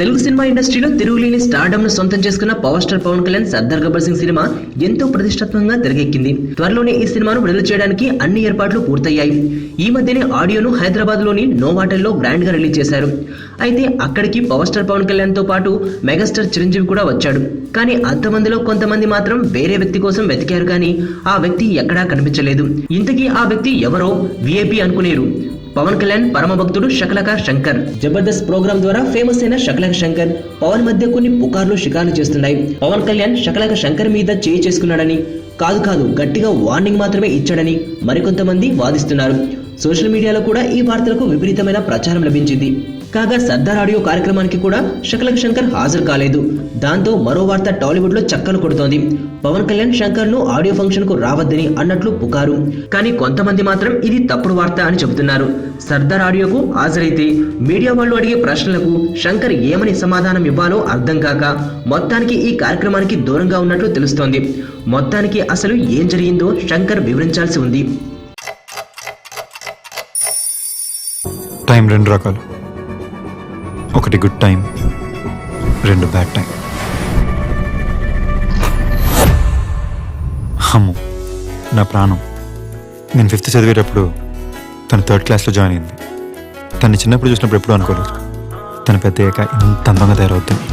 Telugu cinema ఇండస్ట్రీలో తిరుగులేని stardom ను సొంతం చేసుకున్న power star Pawan Kalyan Sardar Gabbar Singh cinema ఎంతో ప్రతిష్టాత్మకంగా తెరకెక్కింది. త్వరలోనే ఈ సినిమాను విడుదల చేయడానికి అన్ని ఏర్పాట్లు పూర్తయ్యాయి. ఈ మధ్యనే ఆడియోను హైదరాబాద్ లోని నోవాటెల్లో గ్రాండ్ గా రిలీజ్ చేశారు. అయితే అక్కడికి పవర్ స్టార్ పవన్ కళ్యాణ్ తో పాటు మెగాస్టార్ చిరంజీవి కూడా వచ్చాడు. కానీ అంతమందిలో కొంతమంది మాత్రం వేరే వ్యక్తి కోసం వెతికారు, కానీ ఆ వ్యక్తి ఎక్కడా కనిపించలేదు. ఇంతకీ ఆ వ్యక్తి ఎవరో విఐపి అనుకునేరు. పవన్ కళ్యాణ్ పరమ భక్తుడు శకలక శంకర్. జబర్దస్త్ ప్రోగ్రామ్ ద్వారా ఫేమస్ అయిన శకలక శంకర్ పవన్ మధ్య కొన్ని పుకార్లు షికార్లు చేస్తున్నాయి. పవన్ కళ్యాణ్ శకలక శంకర్ మీద చేయి చేసుకున్నాడని, కాదు గట్టిగా వార్నింగ్ మాత్రమే ఇచ్చాడని మరికొంతమంది వాదిస్తున్నారు. సోషల్ మీడియాలో కూడా ఈ వార్తలకు విపరీతమైన ప్రచారం లభించింది. కాగా సర్దార్ ఆడియో కార్యక్రమానికి కూడా శకలక శంకర్ హాజరు కాలేదు. దాంతో మరో వార్త టాలీవుడ్ లో చక్కలు కొడుతోంది. పవన్ కళ్యాణ్ శంకర్ ను ఆడియో ఫంక్షన్ కు రావద్దని అన్నట్లు పుకారు. కానీ కొంతమంది మాత్రం ఇది తప్పుడు వార్త అని చెబుతున్నారు. సర్దార్ ఆడియోకు హాజరైతే మీడియా వాళ్ళు అడిగే ప్రశ్నలకు శంకర్ ఏమని సమాధానం ఇవ్వాలో అర్థం కాక మొత్తానికి ఈ కార్యక్రమానికి దూరంగా ఉన్నట్లు తెలుస్తోంది. మొత్తానికి అసలు ఏం జరిగిందో శంకర్ వివరించాల్సి ఉంది. టైం రెండు రకాలు, ఒకటి గుడ్ టైం, రెండు బ్యాడ్ టైం. అమ్ము నా ప్రాణం. నేను 5th చదివేటప్పుడు తను 3rd క్లాస్లో జాయిన్ అయింది. తను చిన్నప్పుడు చూసినప్పుడు ఎప్పుడూ అనుకోలేదు తను పెద్ద అయ్యాక ఇంత అందంగా తయారవుతుంది.